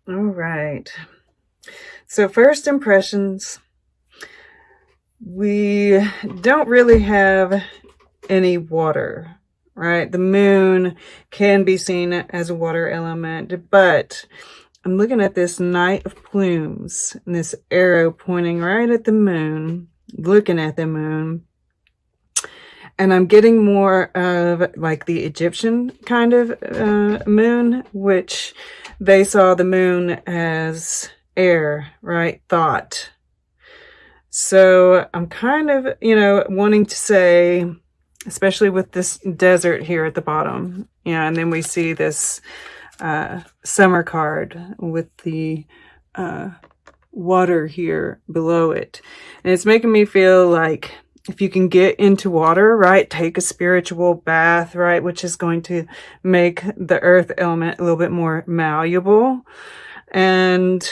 All right. So first impressions, we don't really have any water, right? The moon can be seen as a water element, but I'm looking at this Knight of Plumes and this arrow pointing right at the moon, looking at the moon. And I'm getting more of like the Egyptian kind of moon, which they saw the moon as air, right? Thought. So I'm kind of, wanting to say, especially with this desert here at the bottom, and then we see this summer card with the water here below it. And it's making me feel like if you can get into water, right, take a spiritual bath, right, which is going to make the earth element a little bit more malleable, and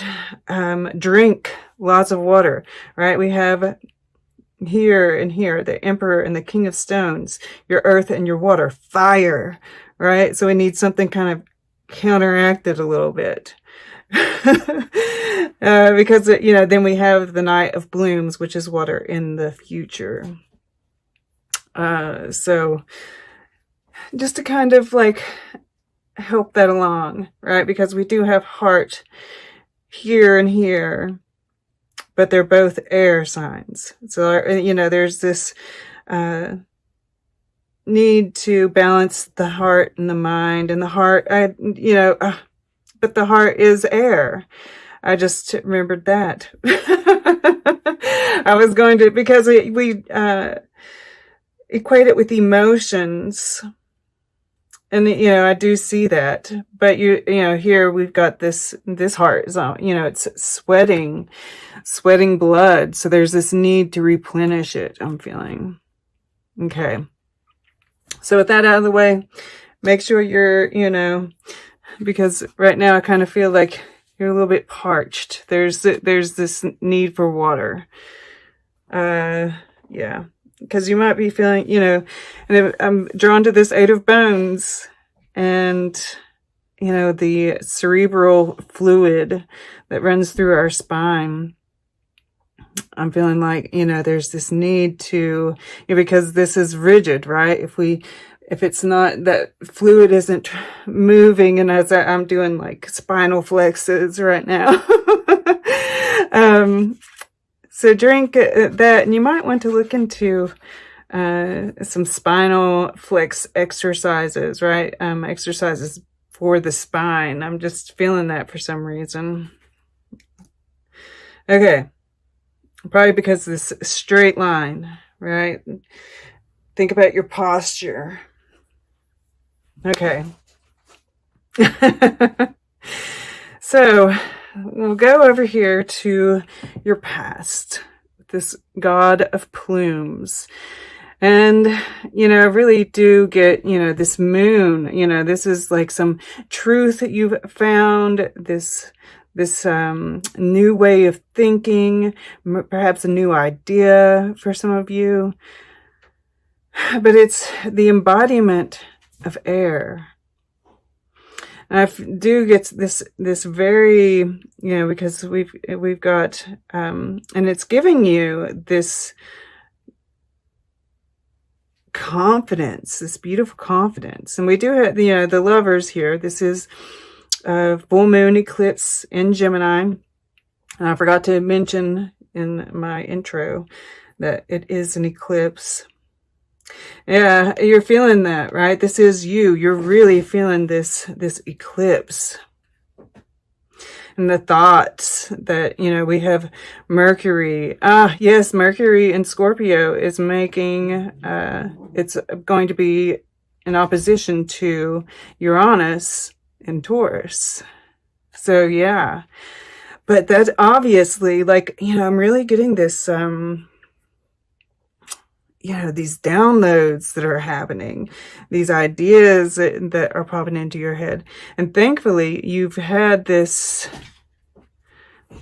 drink lots of water, right? We have here and here the Emperor and the King of Stones, your earth and your water, fire, right? So we need something kind of counteracted a little bit. Because, then we have the Knight of Blooms, which is water in the future. So just to kind of like help that along, right? Because we do have heart here and here, but they're both air signs. So, there's this need to balance the heart and the mind, and the heart, but the heart is air. I just remembered that. I was going to, because we equate it with emotions. And, I do see that, but here we've got this heart zone, it's sweating blood. So there's this need to replenish it, I'm feeling. Okay. So with that out of the way, make sure you're, because right now I kind of feel like you're a little bit parched. There's this need for water. Yeah. Because you might be feeling, and I'm drawn to this Eight of Bones and, the cerebral fluid that runs through our spine. I'm feeling like, there's this need to, because this is rigid, right? If it's not, that fluid isn't moving, and as I'm doing like spinal flexes right now. So drink that, and you might want to look into some spinal flex exercises, right? Exercises for the spine. I'm just feeling that for some reason. Okay. Probably because this straight line, right? Think about your posture. Okay. So we'll go over here to your past, this God of Plumes. And, I really do get, this moon, this is like some truth that you've found, this new way of thinking, perhaps a new idea for some of you. But it's the embodiment of air. And I do get this very, because we've got, and it's giving you this confidence, this beautiful confidence. And we do have, the lovers here. This is full moon eclipse in Gemini. And I forgot to mention in my intro that it is an eclipse. Yeah, you're feeling that, right? This is you. You're really feeling this eclipse. And the thoughts that, we have Mercury. Yes, Mercury in Scorpio is making, it's going to be in opposition to Uranus in Taurus. So, yeah. But that's obviously, like, I'm really getting this, these downloads that are happening, these ideas that are popping into your head. And thankfully, you've had this,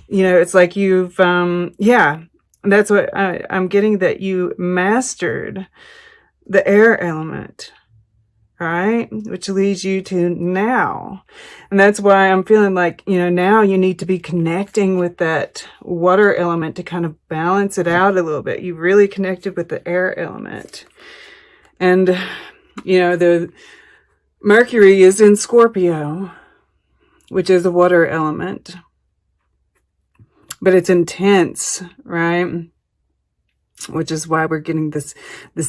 it's like you've, that's what I'm getting, that you mastered the air element. right? Which leads you to now. And that's why I'm feeling like, now you need to be connecting with that water element to kind of balance it out a little bit. You really connected with the air element. And, the Mercury is in Scorpio, which is a water element. But it's intense, right? Which is why we're getting this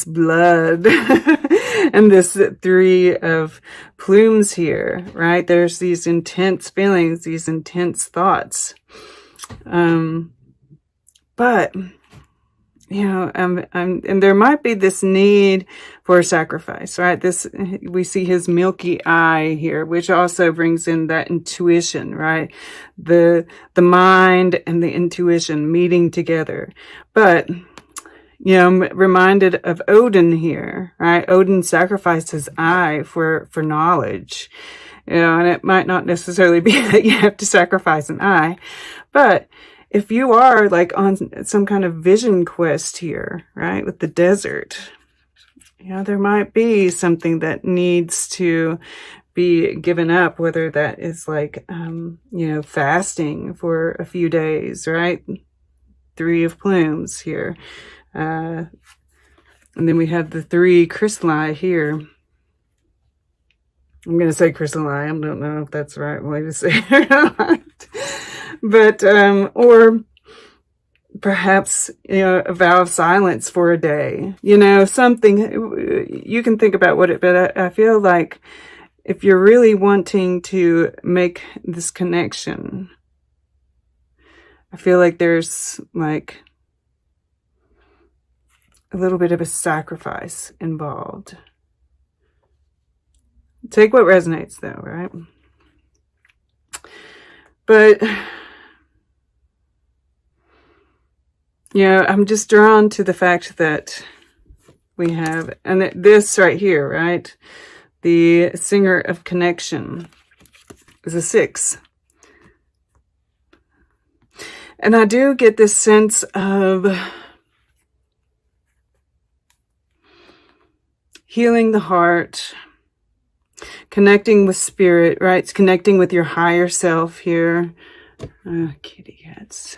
blood and this 3 of plumes here, right? There's these intense feelings, these intense thoughts. But, and there might be this need for sacrifice, right? We see his milky eye here, which also brings in that intuition, right? The mind and the intuition meeting together. But, I'm reminded of Odin here, right? Odin sacrificed his eye for knowledge, and it might not necessarily be that you have to sacrifice an eye, but if you are like on some kind of vision quest here, right, with the desert, there might be something that needs to be given up, whether that is like, fasting for a few days, right? 3 of plumes here. And then we have the 3 crystalli here. I'm going to say crystalli. I don't know if that's the right way to say it or not. But, or perhaps, a vow of silence for a day, something you can think about but I feel like if you're really wanting to make this connection, I feel like there's like a little bit of a sacrifice involved. Take what resonates though, right? But, I'm just drawn to the fact that we have, and this right here, right? The singer of connection is a 6. And I do get this sense of healing the heart, connecting with spirit, right? It's connecting with your higher self here. Kitty cats.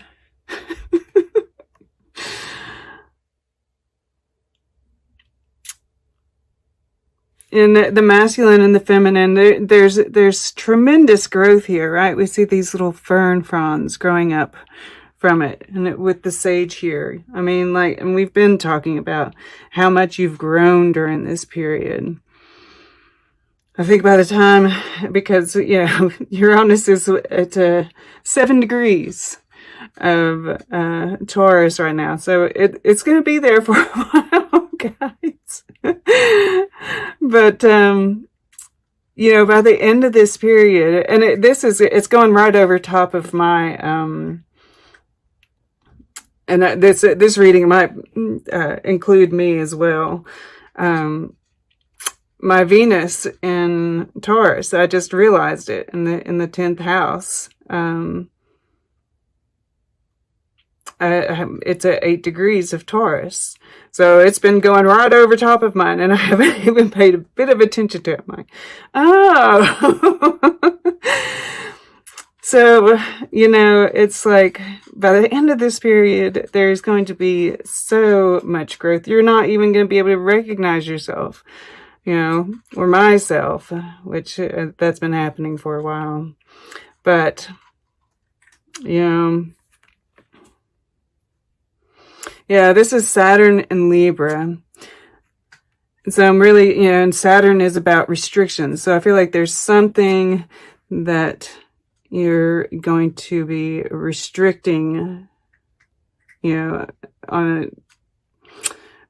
In the masculine and the feminine, there's tremendous growth here, right? We see these little fern fronds growing up from it, and with the sage here. I mean, and we've been talking about how much you've grown during this period. I think by the time, because, Uranus is at 7 degrees of Taurus right now. So it's going to be there for a while, guys. But, by the end of this period, and it's going right over top of my, and this reading might include me as well. My Venus in Taurus, I just realized it in the 10th house. It's at 8 degrees of Taurus. So it's been going right over top of mine, and I haven't even paid a bit of attention to it. I'm like, oh. So, it's like by the end of this period, there's going to be so much growth. You're not even going to be able to recognize yourself, or myself, which that's been happening for a while. But, yeah, this is Saturn in Libra. So I'm really, and Saturn is about restrictions. So I feel like there's something that you're going to be restricting, on a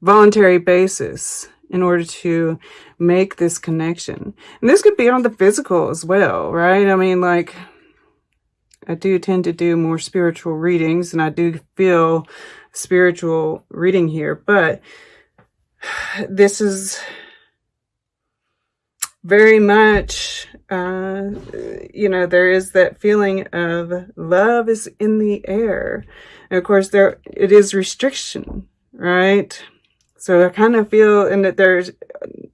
voluntary basis in order to make this connection. And this could be on the physical as well, right? I mean, I do tend to do more spiritual readings, and I do feel spiritual reading here, but this is very much, there is that feeling of love is in the air. And of course, it is restriction, right? So I kind of feel, and that there's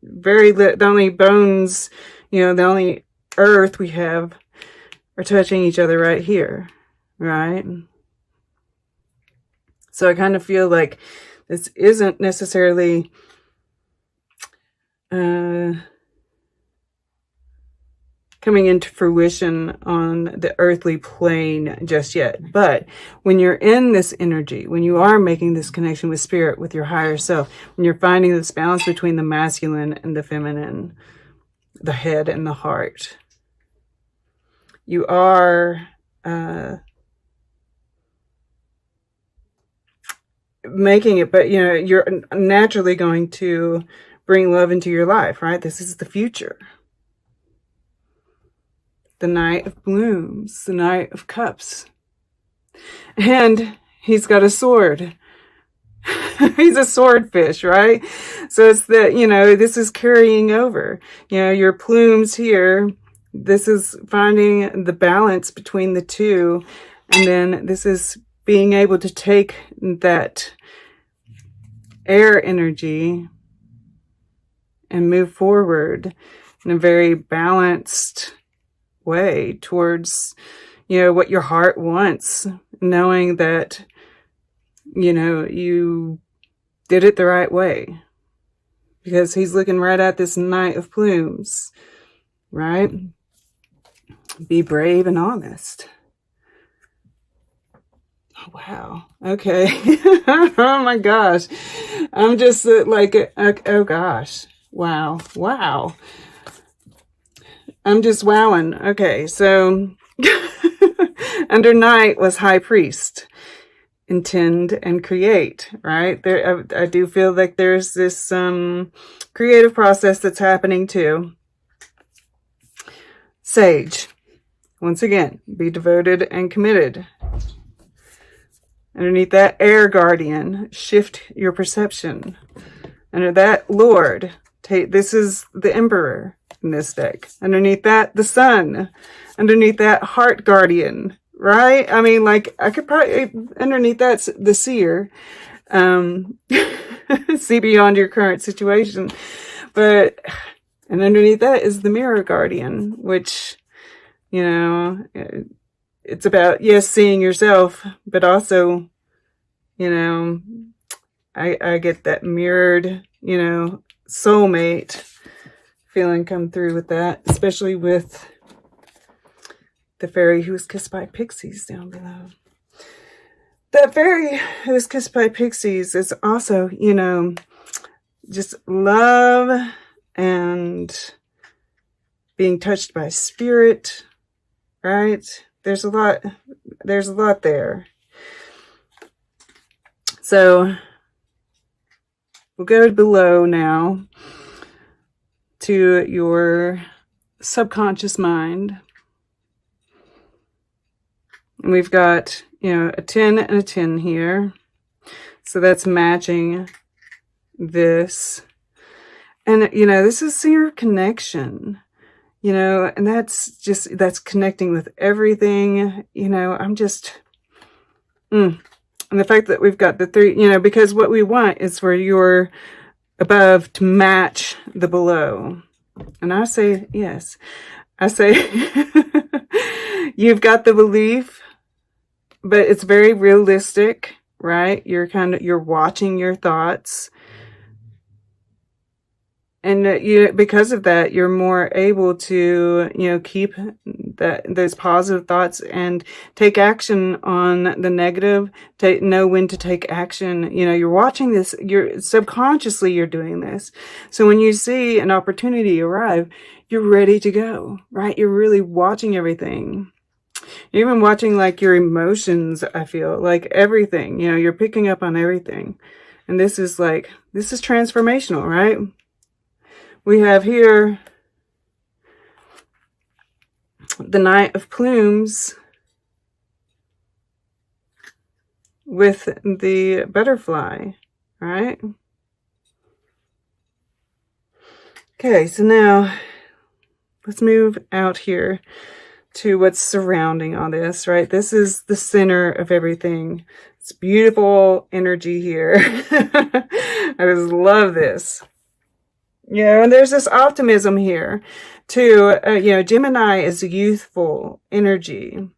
the only bones, the only earth we have are touching each other right here, right? So I kind of feel like this isn't necessarily coming into fruition on the earthly plane just yet. But when you're in this energy, when you are making this connection with spirit, with your higher self, when you're finding this balance between the masculine and the feminine, the head and the heart, you are making it, but you're naturally going to bring love into your life, right? This is the future. The Knight of Blooms, the Knight of Cups. And he's got a sword. He's a swordfish, right? So it's that, this is carrying over. Your plumes here, this is finding the balance between the two. And then this is being able to take that air energy and move forward in a very balanced way towards, what your heart wants, knowing that, you did it the right way, because he's looking right at this Knight of Plumes, right? Be brave and honest. Oh, wow. Okay. Oh my gosh. I'm just like, oh gosh. Wow. Wow. I'm just wowing. Okay, so under Knight was High Priest, intend and create, right? There, I do feel like there's this creative process that's happening too. Sage, once again, be devoted and committed. Underneath that, Air Guardian, shift your perception. Under that, Lord, this is the Emperor in this deck. Underneath that, the Sun. Underneath that, Heart Guardian, right? I mean, like, I could probably, underneath that's the Seer. See beyond your current situation. But, and underneath that is the Mirror Guardian, which, it's about, yes, seeing yourself, but also, I get that mirrored, soulmate feeling come through with that, especially with the fairy who was kissed by pixies down below. That fairy who was kissed by pixies is also, just love and being touched by spirit, right? There's a lot there. So we'll go below now to your subconscious mind. And we've got, a 10 and a 10 here. So that's matching this. And, this is your connection, and that's connecting with everything, I'm just, and the fact that we've got the 3, because what we want is for your above to match the below. And I say, yes, I say, you've got the belief, but it's very realistic, right? You're watching your thoughts. And because of that, you're more able to, keep those positive thoughts and take action on the negative. Know when to take action. You're watching this. You're subconsciously you're doing this. So when you see an opportunity arrive, you're ready to go. Right? You're really watching everything. You're even watching like your emotions. I feel like everything. You're picking up on everything, and this is transformational, right? We have here the Knight of Plumes with the butterfly, right? Okay, so now let's move out here to what's surrounding all this, right? This is the center of everything. It's beautiful energy here. I just love this. And there's this optimism here too. Gemini is youthful energy.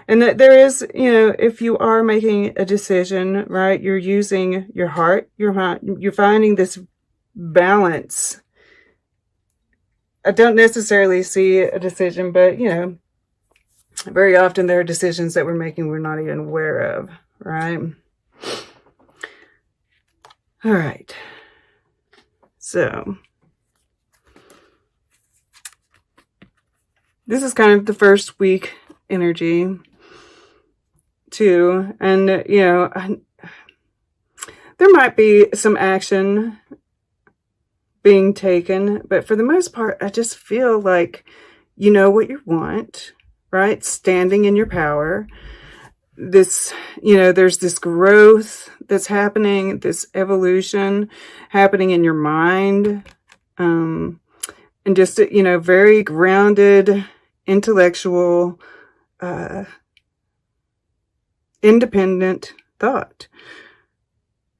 And that there is, if you are making a decision, right, you're using your heart, you're finding this balance. I don't necessarily see a decision, but, very often there are decisions that we're making we're not even aware of, right? All right. So this is kind of the first week energy too. And, there might be some action being taken, but for the most part, I just feel like you know what you want, right? Standing in your power. This, there's this growth that's happening, this evolution happening in your mind, and just, very grounded, intellectual, independent thought,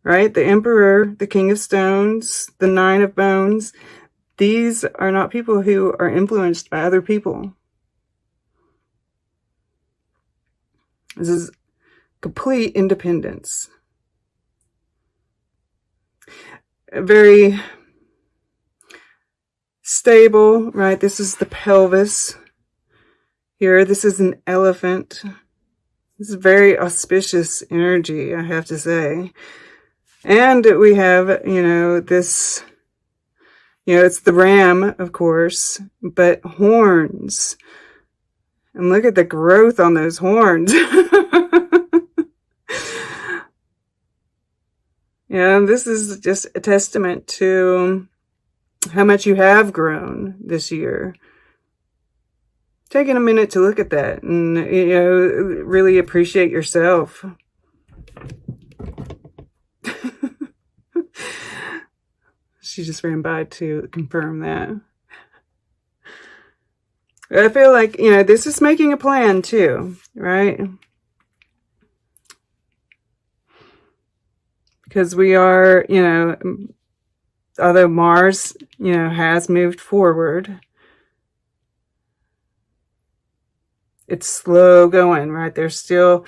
right? The Emperor, the King of Stones, the Nine of Bones, these are not people who are influenced by other people. This is complete independence. Very stable, right? This is the pelvis here. This is an elephant. This is very auspicious energy, I have to say. And we have, this, it's the ram, of course, but horns. And look at the growth on those horns. This is just a testament to how much you have grown this year. Taking a minute to look at that and, really appreciate yourself. She just ran by to confirm that. I feel like, this is making a plan too, right? Because we are, although Mars, has moved forward, it's slow going, right? There's still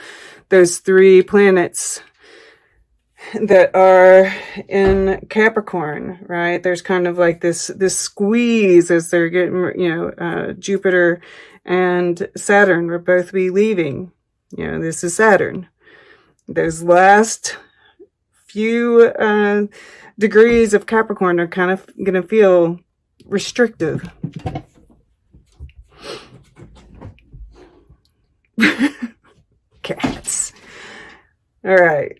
those 3 planets that are in Capricorn, right? There's kind of like this squeeze as they're getting, Jupiter and Saturn will both be leaving. This is Saturn. Those last few degrees of Capricorn are kind of going to feel restrictive. Cats. All right.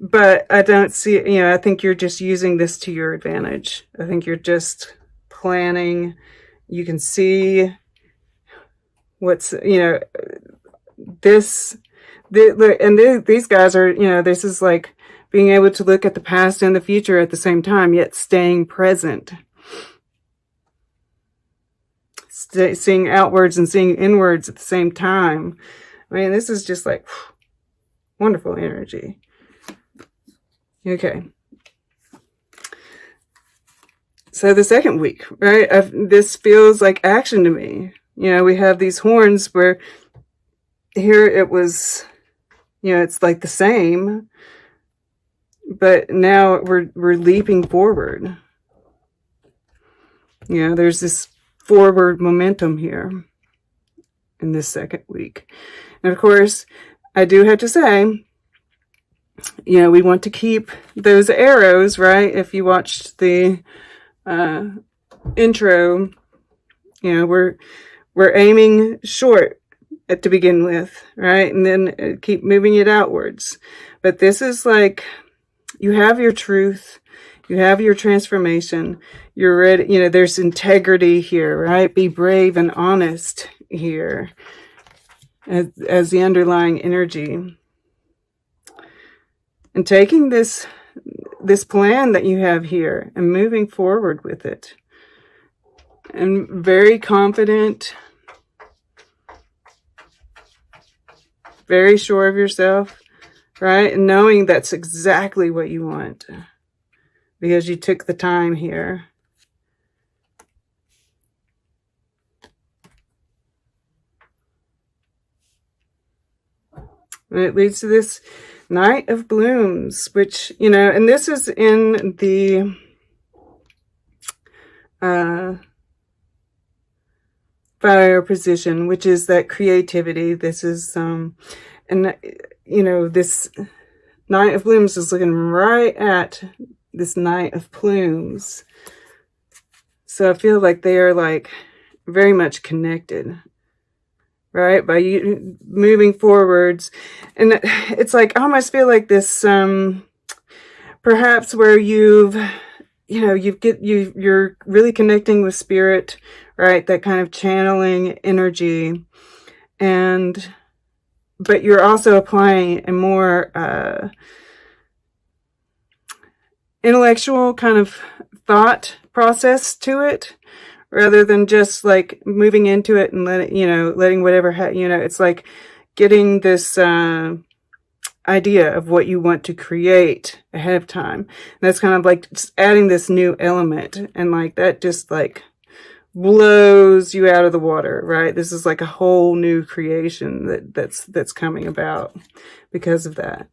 But I don't see, I think you're just using this to your advantage. I think you're just planning. You can see what's, these guys are, this is like being able to look at the past and the future at the same time, yet staying present. Seeing outwards and seeing inwards at the same time. I mean, this is just like wonderful energy. Okay. So the second week, right? This feels like action to me. We have these horns where here it was, it's like the same, but now we're leaping forward. There's this forward momentum here in this second week. And of course, I do have to say, we want to keep those arrows, right? If you watched the intro, we're aiming short to begin with, right? And then keep moving it outwards. But this is like, you have your truth, you have your transformation, you're ready, there's integrity here, right? Be brave and honest here as the underlying energy. And taking this plan that you have here and moving forward with it. and very confident, very sure of yourself, right? And knowing that's exactly what you want because you took the time here. And it leads to this Knight of Blooms, which, you know, and this is in the fire position, which is that creativity. This is, and, you know, this Knight of Blooms is looking right at this Knight of Plumes. So I feel like they are like very much connected, right? By you moving forwards. And it's like, I almost feel like this, perhaps where you're really connecting with spirit, right? That kind of channeling energy. But you're also applying a more, intellectual kind of thought process to it, rather than just like moving into it and letting whatever, it's like getting this, idea of what you want to create ahead of time. And that's kind of like just adding this new element, and like that just like blows you out of the water, right? This is like a whole new creation that's coming about because of that.